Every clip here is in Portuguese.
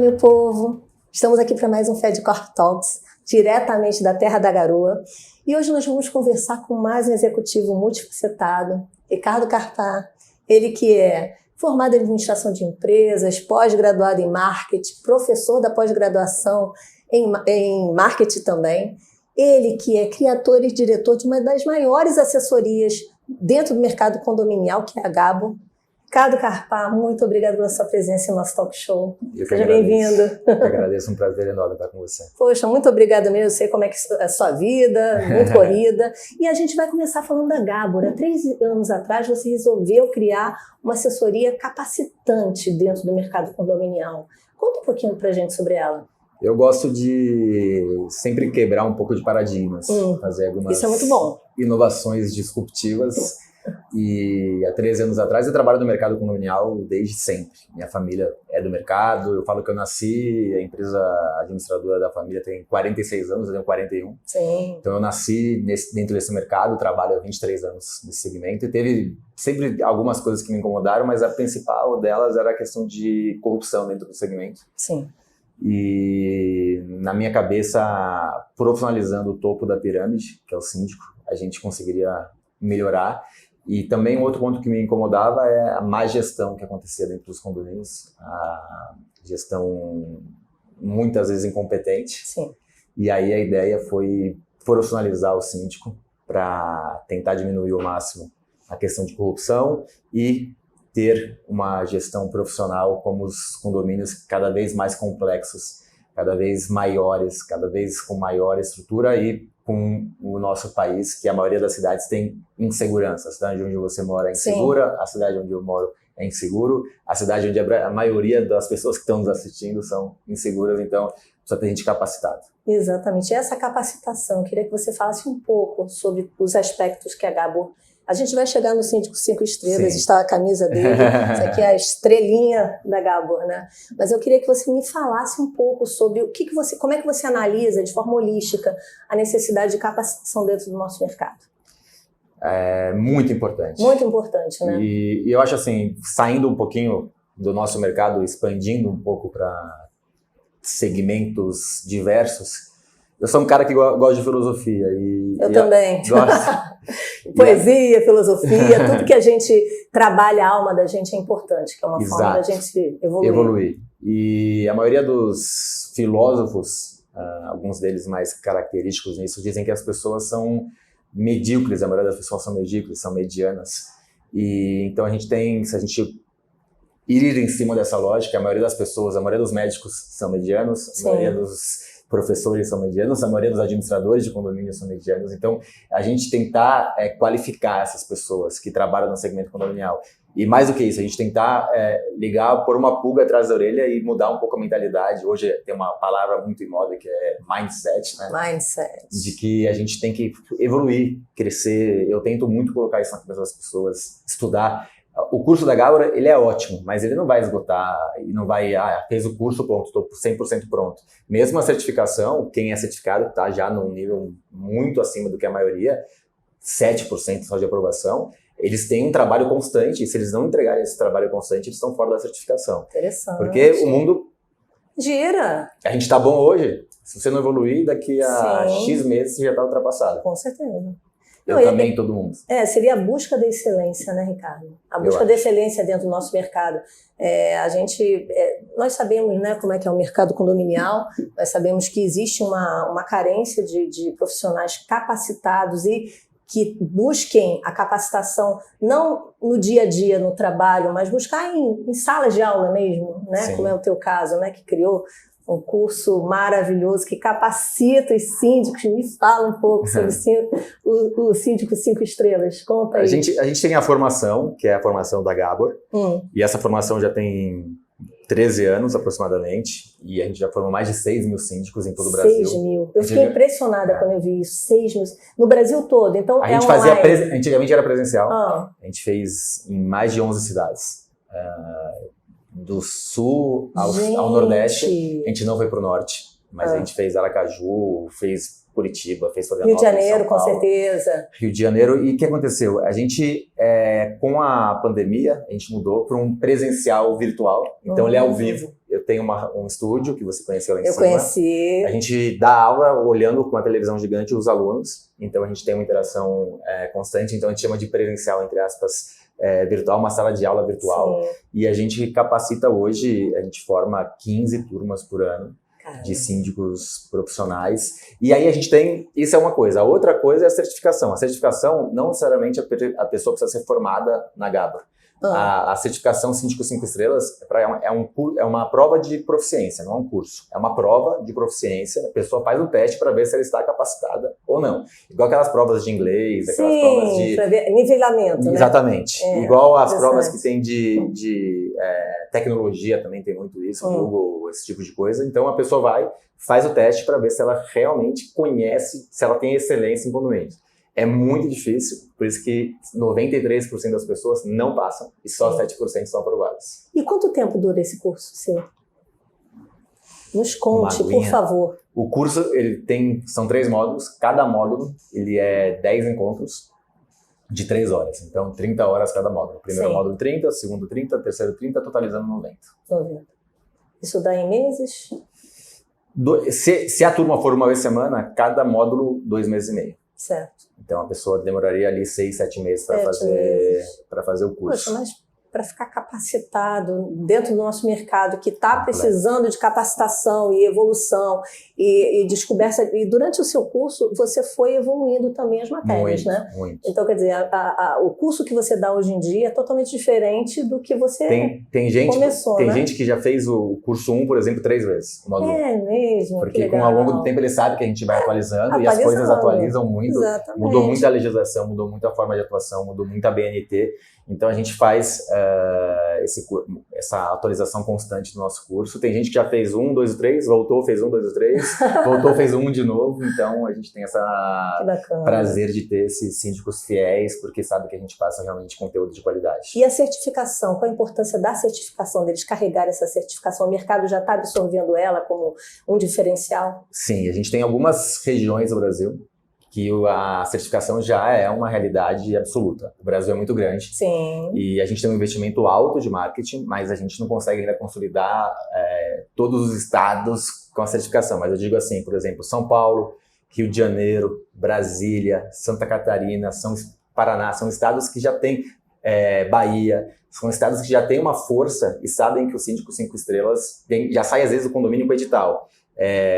meu povo! Estamos aqui para mais um FedCorp Talks, diretamente da Terra da Garoa. E hoje nós vamos conversar com mais um executivo multifacetado, Ricardo Carpá. Ele que é formado em administração de empresas, pós-graduado em marketing, professor da pós-graduação em marketing também. Ele que é criador e diretor de uma das maiores assessorias dentro do mercado condominial, que é a Gabor. Ricardo Carpá, muito obrigado pela sua presença no nosso talk show. Seja bem-vindo. Eu que agradeço, um prazer enorme estar com você. Poxa, muito obrigada mesmo. Eu sei como é que é a sua vida, muito corrida. E a gente vai começar falando da Gabor. Há 3 anos atrás, você resolveu criar uma assessoria capacitante dentro do mercado condominial. Conta um pouquinho pra gente sobre ela. Eu gosto de sempre quebrar um pouco de paradigmas, fazer algumas Isso é muito bom. Inovações disruptivas. E há 13 anos atrás eu trabalho no mercado condominial desde sempre. Minha família é do mercado, eu falo que eu nasci, a empresa administradora da família tem 46 anos, eu tenho 41. Sim. Então eu nasci dentro desse mercado, trabalho há 23 anos nesse segmento e teve sempre algumas coisas que me incomodaram, mas a principal delas era a questão de corrupção dentro do segmento. Sim. E na minha cabeça, profissionalizando o topo da pirâmide, que é o síndico, a gente conseguiria melhorar. E também um outro ponto que me incomodava é a má gestão que acontecia dentro dos condomínios, a gestão muitas vezes incompetente. Sim. E aí a ideia foi profissionalizar o síndico para tentar diminuir ao máximo a questão de corrupção e ter uma gestão profissional como os condomínios cada vez mais complexos, cada vez maiores, cada vez com maior estrutura e com o nosso país, que a maioria das cidades tem insegurança. A cidade onde você mora é insegura, Sim. A cidade onde eu moro é inseguro, a cidade onde a maioria das pessoas que estão nos assistindo são inseguras, então precisa ter gente capacitada. Exatamente. Essa capacitação, eu queria que você falasse um pouco sobre os aspectos que a Gabor... A gente vai chegar no Síndico 5 Estrelas, Sim. Está a camisa dele, isso aqui é a estrelinha da Gabor, né? Mas eu queria que você me falasse um pouco sobre como é que você analisa de forma holística a necessidade de capacitação dentro do nosso mercado. É muito importante. Muito importante, né? E eu acho assim, saindo um pouquinho do nosso mercado, expandindo um pouco para segmentos diversos, eu sou um cara que gosta de filosofia. Eu também. Gosto. Poesia, filosofia, tudo que a gente trabalha, a alma da gente é importante, que é uma Exato. forma da gente evoluir. E a maioria dos filósofos, alguns deles mais característicos nisso, dizem que as pessoas são medíocres, a maioria das pessoas são medíocres, são medianas. E então a gente tem, se a gente ir em cima dessa lógica, a maioria das pessoas, a maioria dos médicos são medianos, Sim. A maioria dos professores são medianos, a maioria dos administradores de condomínio são medianos. Então, a gente tentar qualificar essas pessoas que trabalham no segmento condominial. E mais do que isso, a gente tentar pôr uma pulga atrás da orelha e mudar um pouco a mentalidade. Hoje tem uma palavra muito em moda que é mindset, né? Mindset. De que a gente tem que evoluir, crescer. Eu tento muito colocar isso na cabeça das pessoas, estudar. O curso da Gabor, ele é ótimo, mas ele não vai esgotar e não vai, fez o curso, pronto, estou 100% pronto. Mesmo a certificação, quem é certificado está já num nível muito acima do que a maioria, 7% só de aprovação, eles têm um trabalho constante e se eles não entregarem esse trabalho constante, eles estão fora da certificação. Interessante. Porque o mundo... gira. A gente está bom hoje, se você não evoluir, daqui a Sim. X meses você já está ultrapassado. Com certeza. Eu também, todo mundo. Seria a busca da excelência, né, Ricardo? A busca da excelência dentro do nosso mercado. Nós sabemos, né, como é que é o mercado condominial, nós sabemos que existe uma carência de profissionais capacitados e que busquem a capacitação não no dia a dia, no trabalho, mas buscar em salas de aula mesmo, né? Sim. Como é o teu caso, né, que criou um curso maravilhoso que capacita os síndicos. Me fala um pouco sobre o Síndico 5 Estrelas. Conta aí. A gente tem a formação, que é a formação da Gabor, e essa formação já tem 13 anos aproximadamente, e a gente já formou mais de 6 mil síndicos em todo o Brasil. 6 mil. Eu fiquei impressionada quando eu vi isso. 6 mil. No Brasil todo. Então a gente online. Antigamente era presencial. A gente fez em mais de 11 cidades. Do sul ao nordeste, a gente não foi pro norte, mas a gente fez Aracaju, fez Curitiba, fez Florianópolis, Rio de Janeiro, São Paulo, com certeza. Rio de Janeiro. E o que aconteceu? A gente, com a pandemia, a gente mudou para um presencial virtual. Então ele é ao vivo. Eu tenho um estúdio que você conheceu lá em Eu cima. conheci. A gente dá aula olhando com uma televisão gigante os alunos, então a gente tem uma interação constante, então a gente chama de presencial, entre aspas, virtual, uma sala de aula virtual. Sim. E a gente capacita hoje, a gente forma 15 turmas por ano. Caramba. De síndicos profissionais. E aí a gente tem, isso é uma coisa. A outra coisa é a certificação. A certificação, não necessariamente a pessoa precisa ser formada na Gabor. A certificação Síndico 5 Estrelas é uma prova de proficiência, não é um curso. É uma prova de proficiência, a pessoa faz um teste para ver se ela está capacitada ou não. Igual aquelas provas de inglês, aquelas provas de... para ver nivelamento, né? Exatamente. Igual as provas que tem de tecnologia, também tem muito isso, Google, esse tipo de coisa. Então a pessoa vai, faz o teste para ver se ela realmente conhece, se ela tem excelência em condomínio. É muito difícil, por isso que 93% das pessoas não passam e só 7% são aprovadas. E quanto tempo dura esse curso seu? Nos conte, por favor. O curso, são 3 módulos, cada módulo ele é 10 encontros de 3 horas, então 30 horas cada módulo. Primeiro módulo 30, segundo 30, terceiro 30, totalizando 90. Isso dá em meses? Se a turma for uma vez por semana, cada módulo 2 meses e meio. Certo. Então a pessoa demoraria ali 6, 7 meses para fazer o curso. Poxa, mas para ficar capacitado dentro do nosso mercado que está precisando de capacitação e evolução e descoberta, e durante o seu curso você foi evoluindo também as matérias, muito, né? Muito. Então, quer dizer, o curso que você dá hoje em dia é totalmente diferente do que você começou, Tem gente que já fez o curso 1, por exemplo, 3 vezes. O módulo 1. É mesmo? Porque ao longo do tempo ele sabe que a gente vai atualizando e as coisas atualizam muito. Exatamente. Mudou muito a legislação, mudou muito a forma de atuação, mudou muito a BNT. Então a gente faz essa atualização constante do nosso curso. Tem gente que já fez 1, 2 e 3, voltou, fez 1, 2 e 3, voltou, fez 1 de novo. Então a gente tem esse prazer de ter esses síndicos fiéis, porque sabe que a gente passa realmente conteúdo de qualidade. E a certificação, qual a importância da certificação, deles carregar essa certificação? O mercado já está absorvendo ela como um diferencial? Sim, a gente tem algumas regiões do Brasil que a certificação já é uma realidade absoluta. O Brasil é muito grande. Sim. E a gente tem um investimento alto de marketing, mas a gente não consegue ainda consolidar todos os estados com a certificação. Mas eu digo assim, por exemplo, São Paulo, Rio de Janeiro, Brasília, Santa Catarina, Paraná, são estados que já têm Bahia, são estados que já têm uma força e sabem que o síndico 5 estrelas já sai às vezes do condomínio com edital.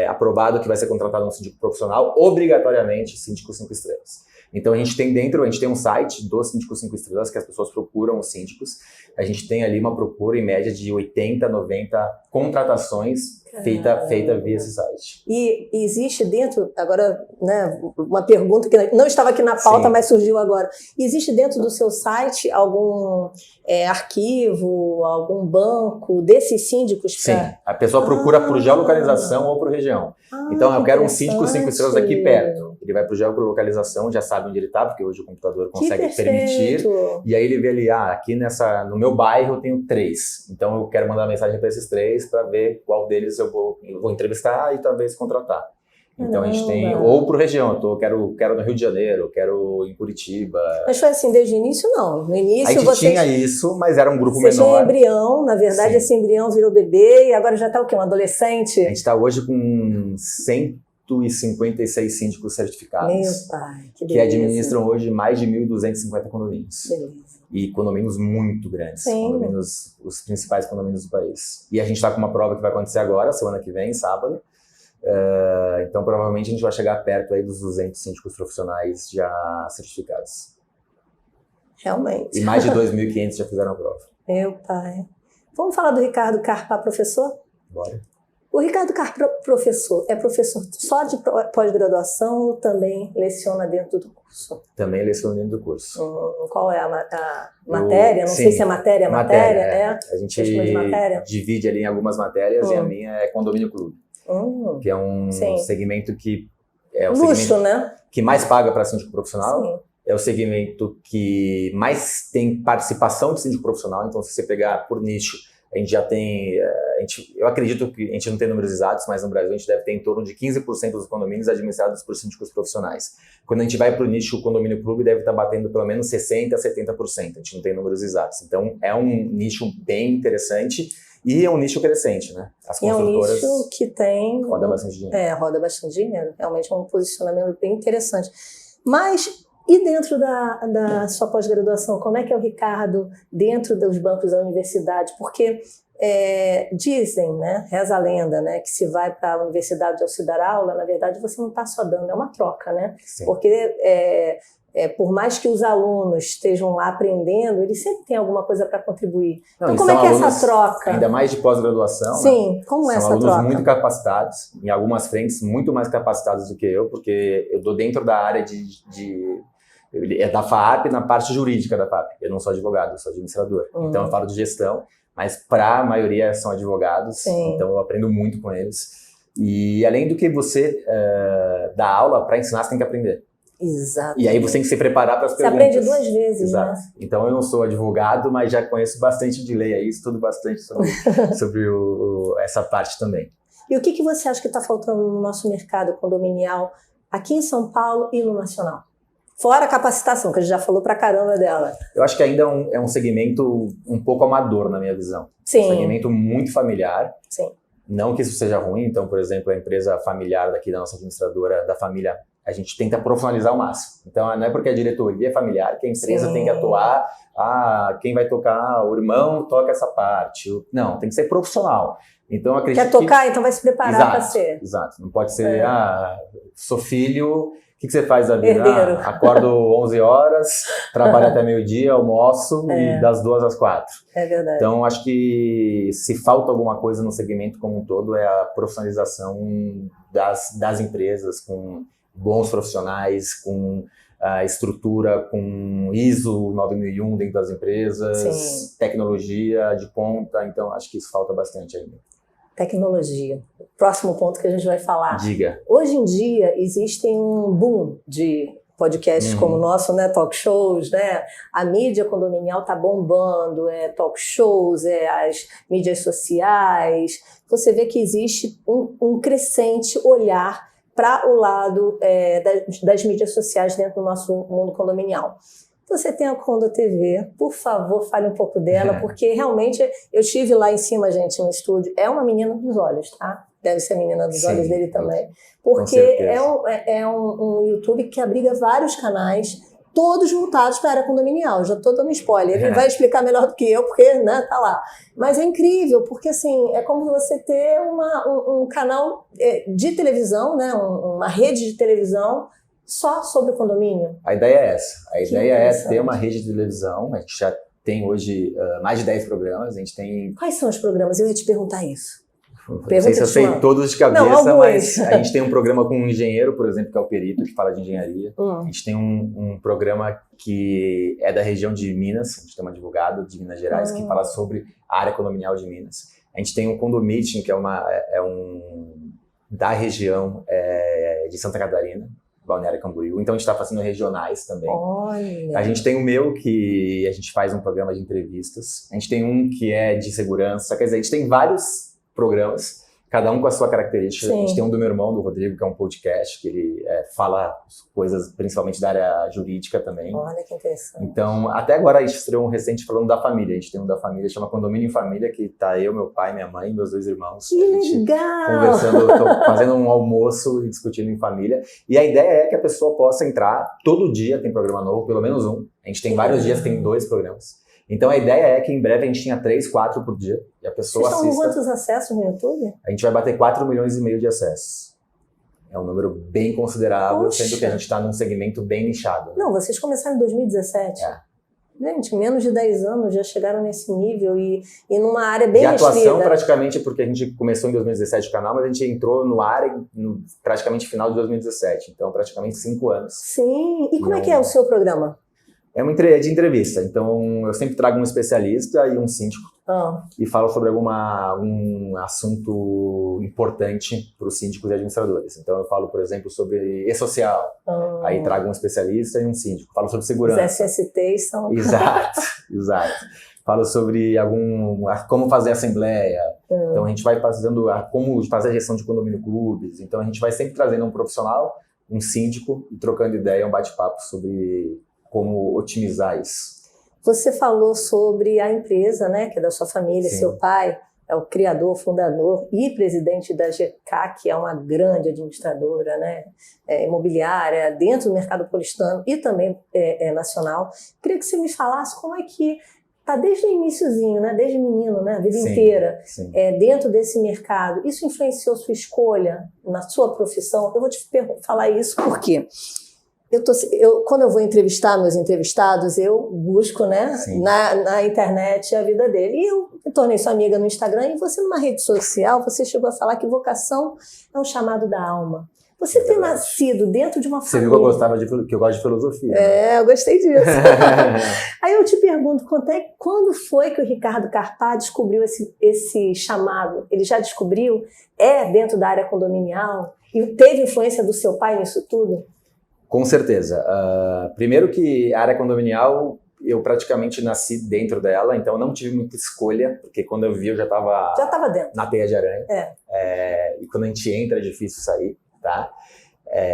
Aprovado que vai ser contratado um síndico profissional, obrigatoriamente síndico 5 estrelas. Então a gente tem um site do síndico 5 estrelas que as pessoas procuram os síndicos. A gente tem ali uma procura em média de 80, 90 contratações feita via esse site. E existe dentro, agora, né, uma pergunta que não estava aqui na pauta, sim, mas surgiu agora. Existe dentro do seu site algum arquivo, algum banco desses síndicos? Sim, a pessoa procura por geolocalização ou por região. Então, eu quero um síndico 5 estrelas aqui perto. Ele vai por geolocalização, já sabe onde ele está, porque hoje o computador consegue permitir. E aí ele vê ali, aqui no meu bairro eu tenho 3. Então, eu quero mandar mensagem para esses 3 para ver qual deles eu vou entrevistar e talvez contratar. Então a gente tem, ou por região, eu quero no Rio de Janeiro, quero em Curitiba. Mas foi assim desde o início, não? No início a gente tinha isso, mas era um grupo menor. Você tinha embrião, na verdade, sim, esse embrião virou bebê e agora já está o quê? Um adolescente? A gente está hoje com 156 síndicos certificados. Meu pai, que beleza. Que administram hoje mais de 1.250 condomínios. Beleza. E condomínios muito grandes, os principais condomínios do país. E a gente está com uma prova que vai acontecer agora, semana que vem, sábado. Então, provavelmente, a gente vai chegar perto aí dos 200 síndicos profissionais já certificados. Realmente. E mais de 2.500 já fizeram a prova. Meu pai. Vamos falar do Ricardo Carpá, professor? Bora. O Ricardo Carpá, professor, é professor só de pós-graduação ou também leciona dentro do curso? Também leciono dentro do curso. Qual é a matéria? Não sei se é matéria. A gente divide ali em algumas matérias e a minha é condomínio clube. Que é um segmento que é o luxo, né? Que mais paga para síndico profissional. Sim. É o segmento que mais tem participação de síndico profissional. Então, se você pegar por nicho, a gente já tem... eu acredito que a gente não tem números exatos, mas no Brasil a gente deve ter em torno de 15% dos condomínios administrados por síndicos profissionais. Quando a gente vai para o nicho, o condomínio clube deve estar batendo pelo menos 60% a 70%. A gente não tem números exatos. Então, é um nicho bem interessante E é um nicho crescente, né? As construtoras... É um nicho que tem... roda bastante dinheiro. Roda bastante dinheiro. Realmente é um posicionamento bem interessante. Mas, e dentro da sua pós-graduação, como é que é o Ricardo dentro dos bancos da universidade? Porque dizem, né, reza a lenda, né, que se vai para a universidade ao se dar aula, na verdade você não está só dando, é uma troca, né? Sim. Porque por mais que os alunos estejam lá aprendendo, eles sempre têm alguma coisa para contribuir. Não, então como é que é alunos, essa troca? Ainda mais de pós-graduação. Sim, né? como é essa troca? São troca? alunos muito capacitados, em algumas frentes muito mais capacitados do que eu, porque eu dou dentro da área da FAAP, na parte jurídica da FAAP. Eu não sou advogado, eu sou administrador. Então eu falo de gestão, mas para a maioria são advogados, Sim. Então eu aprendo muito com eles. E além do que você dá aula, para ensinar você tem que aprender. Exato. E aí você tem que se preparar para as perguntas. Você aprende 2 vezes, Exato. né? Então eu não sou advogado, mas já conheço bastante de lei aí, estudo bastante sobre essa parte também. E o que você acha que está faltando no nosso mercado condominial aqui em São Paulo e no nacional? Fora a capacitação, que a gente já falou pra caramba dela. Eu acho que ainda é um segmento um pouco amador, na minha visão. Sim. Um segmento muito familiar. Sim. Não que isso seja ruim. Então, por exemplo, a empresa familiar daqui da nossa administradora, da família, a gente tenta profissionalizar ao máximo. Então, não é porque a diretoria é familiar que a empresa Sim. tem que atuar. Quem vai tocar? O irmão toca essa parte. Não, tem que ser profissional. Então, eu acredito Quer tocar, então vai se preparar para ser. Exato. Não pode ser, sou filho... O que você faz da vida? Herdeiro. Acordo 11 horas, trabalho até meio-dia, almoço e das 2 às 4. É verdade. Então, acho que se falta alguma coisa no segmento como um todo é a profissionalização das empresas com bons profissionais, com estrutura, com ISO 9001 dentro das empresas, Sim. Tecnologia de ponta. Então, acho que isso falta bastante ainda. Tecnologia. Próximo ponto que a gente vai falar. Diga. Hoje em dia, existem um boom de podcasts como o nosso, né? Talk shows, né? A mídia condominial tá bombando, talk shows, as mídias sociais. Você vê que existe um crescente olhar para o lado das mídias sociais dentro do nosso mundo condominial. Você tem a Condo TV, por favor, fale um pouco dela, porque realmente eu estive lá em cima, gente, no estúdio. É uma menina dos olhos, tá? Deve ser a menina dos olhos dele também. Porque é um YouTube que abriga vários canais, todos voltados para a área condominial. Já estou dando spoiler. Ele vai explicar melhor do que eu, porque, né, tá lá. Mas é incrível, porque assim, é como você ter um canal de televisão, né, uma rede de televisão, só sobre o condomínio? A ideia é essa. A ideia é ter uma rede de televisão. A gente já tem hoje mais de 10 programas. A gente tem... Quais são os programas? Eu ia te perguntar isso. Não sei se eu sei todos de cabeça, mas a gente tem um programa com um engenheiro, por exemplo, que é o Perito, que fala de engenharia. A gente tem um programa que é da região de Minas. A gente tem uma advogada de Minas Gerais que fala sobre a área condominial de Minas. A gente tem um Condomeeting, que é da região de Santa Catarina, Balneário Camboriú. Então a gente está fazendo regionais também. Olha. A gente tem o meu, que a gente faz um programa de entrevistas. A gente tem um que é de segurança. Quer dizer, a gente tem vários programas, cada um com a sua característica. Sim. A gente tem um do meu irmão, do Rodrigo, que é um podcast, que ele fala coisas principalmente da área jurídica também. Olha que interessante. Então, até agora a gente estreou um recente falando da família. A gente tem um da família, chama Condomínio em Família, que tá eu, meu pai, minha mãe, meus 2 irmãos. Que legal! Conversando, fazendo um almoço e discutindo em família. E a ideia é que a pessoa possa entrar, todo dia tem programa novo, pelo menos um. A gente tem vários dias, tem 2 programas. Então a ideia é que em breve a gente tenha 3, 4 por dia. E a pessoa assista. Vocês estão com quantos acessos no YouTube? A gente vai bater 4,5 milhões de acessos. É um número bem considerável, Poxa. sendo que a gente está num segmento bem nichado. Né? Não, vocês começaram em 2017. Gente, menos de 10 anos já chegaram nesse nível e numa área bem restrita. De atuação praticamente, porque a gente começou em 2017 o canal, mas a gente entrou no ar no praticamente final de 2017. Então, praticamente 5 anos. Sim. E como é que é o seu programa? É uma de entrevista. Então, eu sempre trago um especialista e um síndico e falo sobre algum assunto importante para os síndicos e administradores. Então, eu falo, por exemplo, sobre e-social. Aí trago um especialista e um síndico. Falo sobre segurança. Os SSTs são... Exato. Falo sobre como fazer assembleia. Então, a gente vai fazendo como fazer a gestão de condomínio clubes. Então, a gente vai sempre trazendo um profissional, um síndico e trocando ideia, um bate-papo sobre como otimizar isso. Você falou sobre a empresa, né, que é da sua família, Sim. seu pai. é o criador, fundador e presidente da GK, que é uma grande administradora, né, imobiliária, dentro do mercado paulistano e também nacional. Queria que você me falasse como é que está desde o iniciozinho, né, desde menino, né, a vida inteira, dentro desse mercado. Isso influenciou sua escolha na sua profissão? Eu vou te falar isso porque quando eu vou entrevistar meus entrevistados, eu busco, né, na internet a vida dele. E eu me tornei sua amiga no Instagram, e você, numa rede social, você chegou a falar que vocação é um chamado da alma. Você tem nascido dentro de uma família... Você viu que eu gosto de filosofia. Né? Eu gostei disso. Aí eu te pergunto, quando foi que o Ricardo Carpá descobriu esse chamado? Ele já descobriu? Dentro da área condominial? E teve influência do seu pai nisso tudo? Com certeza. Primeiro que a área condominial, eu praticamente nasci dentro dela, então eu não tive muita escolha, porque quando eu vi eu já estava dentro, na teia de aranha. E quando a gente entra é difícil sair, tá?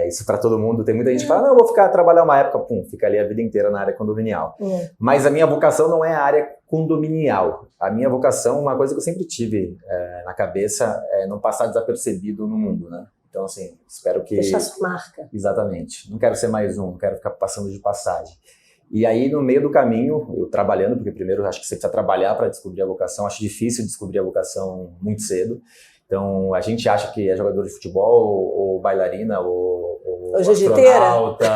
Isso para todo mundo. Tem muita gente que fala, não, eu vou trabalhar uma época, fica ali a vida inteira na área condominial. Mas a minha vocação não é a área condominial. A minha vocação, uma coisa que eu sempre tive na cabeça, é não passar desapercebido no mundo, né? Então, assim, espero que... Deixar sua marca. Exatamente. Não quero ser mais não quero ficar passando de passagem. E aí, no meio do caminho, eu trabalhando, porque primeiro acho que você precisa trabalhar para descobrir a vocação, acho difícil descobrir a vocação muito cedo. Então, a gente acha que é jogador de futebol, ou bailarina, ou astronauta.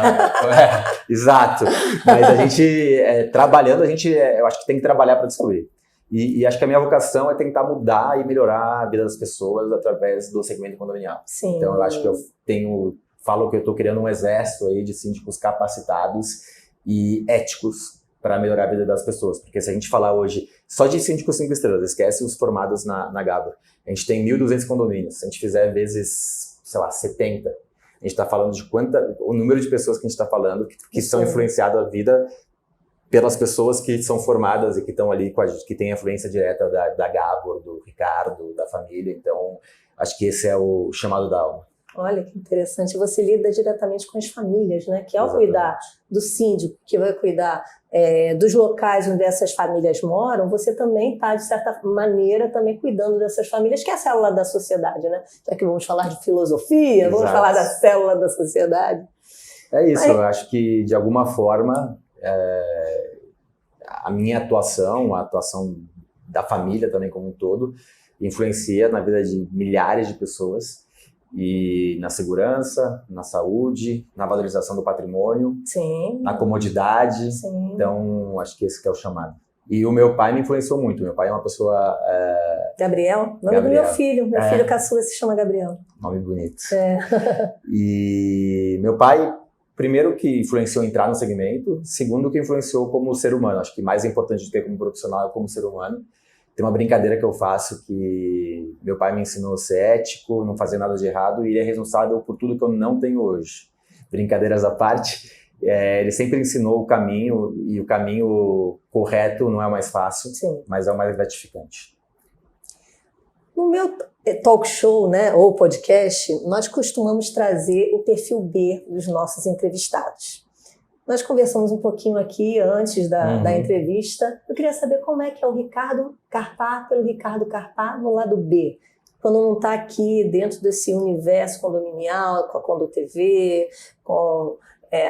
Exato. Mas a gente, trabalhando, eu acho que tem que trabalhar para descobrir. E acho que a minha vocação é tentar mudar e melhorar a vida das pessoas através do segmento condominial. Sim. Então, eu acho que falo que eu estou criando um exército aí de síndicos capacitados e éticos para melhorar a vida das pessoas. Porque se a gente falar hoje só de síndicos 5 estrelas, esquece os formados na Gabor. A gente tem 1.200 condomínios. Se a gente fizer vezes, 70, a gente está falando de o número de pessoas que a gente está falando que são influenciadas a vida pelas pessoas que são formadas e que estão ali, que têm influência direta da Gabor, do Ricardo, da família. Então, acho que esse é o chamado da alma. Olha que interessante, você lida diretamente com as famílias, né? Que ao cuidar do síndico, que vai cuidar dos locais onde essas famílias moram, você também está, de certa maneira, também cuidando dessas famílias, que é a célula da sociedade, né? Já que vamos falar de filosofia, vamos falar da célula da sociedade. É isso, eu acho que, de alguma forma, a minha atuação, a atuação da família também como um todo, influencia na vida de milhares de pessoas, e na segurança, na saúde, na valorização do patrimônio, na comodidade. Então, acho que esse que é o chamado. E o meu pai me influenciou muito. Meu pai é uma pessoa... Gabriel? Nome do meu filho. Meu filho caçula se chama Gabriel. Nome bonito. E meu pai, primeiro, que influenciou entrar no segmento. Segundo, que influenciou como ser humano. Acho que mais importante do que como profissional é como ser humano. Tem uma brincadeira que eu faço que meu pai me ensinou a ser ético, não fazer nada de errado, e ele é responsável por tudo que eu não tenho hoje. Brincadeiras à parte, ele sempre ensinou o caminho, e o caminho correto não é o mais fácil, mas é o mais gratificante. No meu talk show, né, ou podcast, nós costumamos trazer o perfil B dos nossos entrevistados. Nós conversamos um pouquinho aqui antes da entrevista. Eu queria saber como é que é o Ricardo Carpá pelo Ricardo Carpá no lado B. Quando não está aqui dentro desse universo condominial, com a Condo TV, com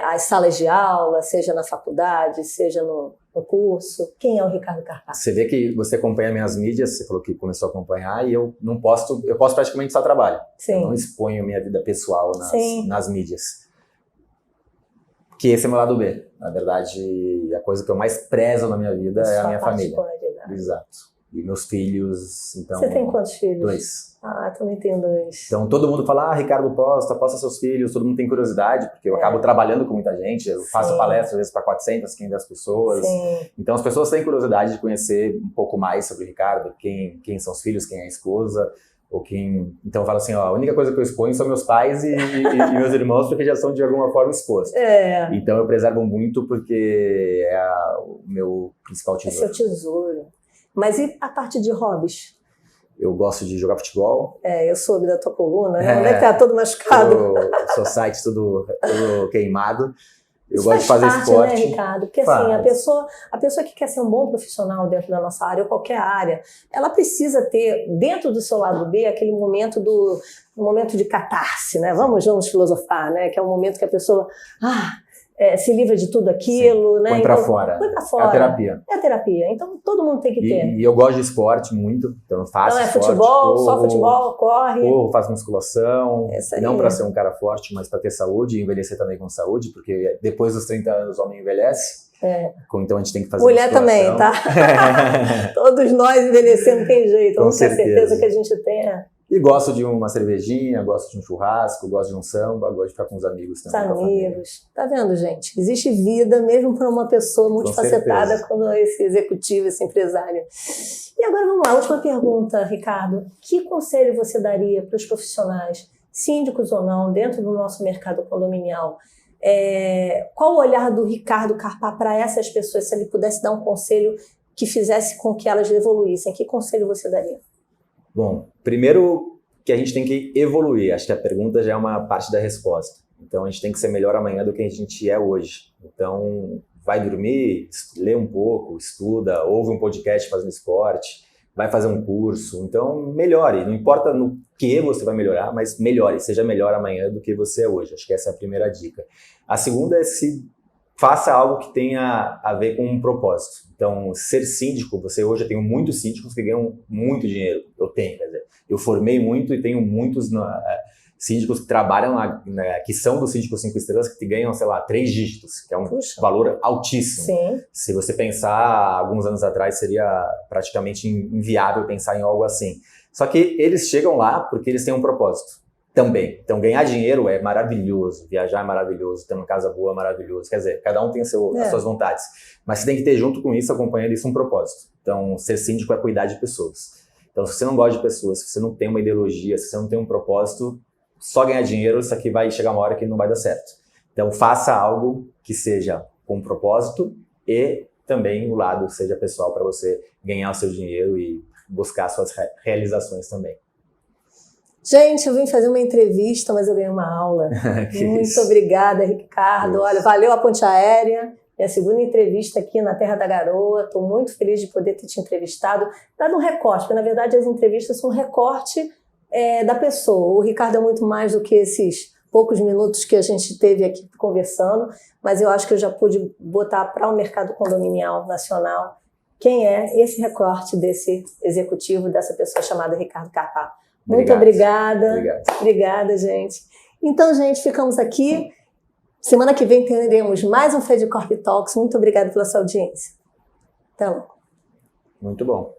as salas de aula, seja na faculdade, seja no curso. Quem é o Ricardo Carpá? Você vê que você acompanha minhas mídias, você falou que começou a acompanhar, e eu não posto, eu posto praticamente só trabalho. Eu não exponho minha vida pessoal nas mídias. Que esse é meu lado B. Na verdade, a coisa que eu mais prezo na minha vida é a minha família. Exato. E meus filhos, então... Você tem quantos filhos? 2. Também tenho 2. Então, todo mundo fala, Ricardo, posta seus filhos, todo mundo tem curiosidade, porque eu acabo trabalhando com muita gente, eu faço palestras, às vezes, para 400, 500 pessoas. Então, as pessoas têm curiosidade de conhecer um pouco mais sobre o Ricardo, quem são os filhos, quem é a esposa, Então eu falo assim, a única coisa que eu exponho são meus pais e meus irmãos, porque já são de alguma forma expostos. Então eu preservo muito porque é o meu principal tesouro. É seu tesouro. Mas e a parte de hobbies? Eu gosto de jogar futebol. Eu soube da tua coluna, né? Onde é que tá todo machucado? Sou site tudo queimado. Eu gosto de fazer parte, esporte. né, Ricardo? Porque assim, a pessoa que quer ser um bom profissional dentro da nossa área, ou qualquer área, ela precisa ter, dentro do seu lado B, aquele momento um momento de catarse, né? Vamos filosofar, né? Que é o momento que a pessoa se livra de tudo aquilo, Sim. né? Põe pra fora. Põe pra fora. É a terapia. É a terapia. Então todo mundo tem que ter. E eu gosto de esporte muito, então faço Então esporte. Futebol, só futebol, corre. Corro, faço musculação, não para ser um cara forte, mas para ter saúde e envelhecer também com saúde, porque depois dos 30 anos o homem envelhece. Então a gente tem que fazer Mulher musculação. também, tá? Todos nós envelhecendo tem jeito. Vamos ter certeza que a gente tenha. E gosto de uma cervejinha, gosto de um churrasco, gosto de um samba, gosto de ficar com os amigos também. Os amigos. Tá vendo, gente? Existe vida mesmo para uma pessoa multifacetada como esse executivo, esse empresário. E agora vamos lá, última pergunta, Ricardo. Que conselho você daria para os profissionais, síndicos ou não, dentro do nosso mercado condominial? Qual o olhar do Ricardo Carpá para essas pessoas, se ele pudesse dar um conselho que fizesse com que elas evoluíssem? Que conselho você daria? Bom, primeiro que a gente tem que evoluir. Acho que a pergunta já é uma parte da resposta. Então, a gente tem que ser melhor amanhã do que a gente é hoje. Então, vai dormir, lê um pouco, estuda, ouve um podcast fazendo esporte, vai fazer um curso. Então, melhore. Não importa no que você vai melhorar, mas melhore. Seja melhor amanhã do que você é hoje. Acho que essa é a primeira dica. A segunda é faça algo que tenha a ver com um propósito. Então, ser síndico, hoje eu tenho muitos síndicos que ganham muito dinheiro. Quer dizer, eu formei muito e tenho muitos síndicos que trabalham que são dos síndicos 5 estrelas, que ganham, 3 dígitos, que é um valor altíssimo. Sim. Se você pensar, alguns anos atrás, seria praticamente inviável pensar em algo assim. Só que eles chegam lá porque eles têm um propósito. Também. Então, ganhar dinheiro é maravilhoso, viajar é maravilhoso, ter uma casa boa é maravilhoso. Quer dizer, cada um tem as suas vontades. Mas você tem que ter junto com isso, acompanhando isso, um propósito. Então, ser síndico é cuidar de pessoas. Então, se você não gosta de pessoas, se você não tem uma ideologia, se você não tem um propósito, só ganhar dinheiro, isso aqui vai chegar uma hora que não vai dar certo. Então, faça algo que seja com um propósito e também o lado seja pessoal para você ganhar o seu dinheiro e buscar suas realizações também. Gente, eu vim fazer uma entrevista, mas eu ganhei uma aula. Muito obrigada, Ricardo. Olha, valeu a ponte aérea. Minha segunda entrevista aqui na Terra da Garoa. Estou muito feliz de poder ter te entrevistado. Dado um recorte, porque na verdade as entrevistas são um recorte da pessoa. O Ricardo é muito mais do que esses poucos minutos que a gente teve aqui conversando, mas eu acho que eu já pude botar para o mercado condominial nacional quem é esse recorte desse executivo, dessa pessoa chamada Ricardo Carpá. Muito obrigada. Obrigada, gente. Então, gente, ficamos aqui. Semana que vem teremos mais um FedCorp Talks. Muito obrigada pela sua audiência. Até logo. Muito bom.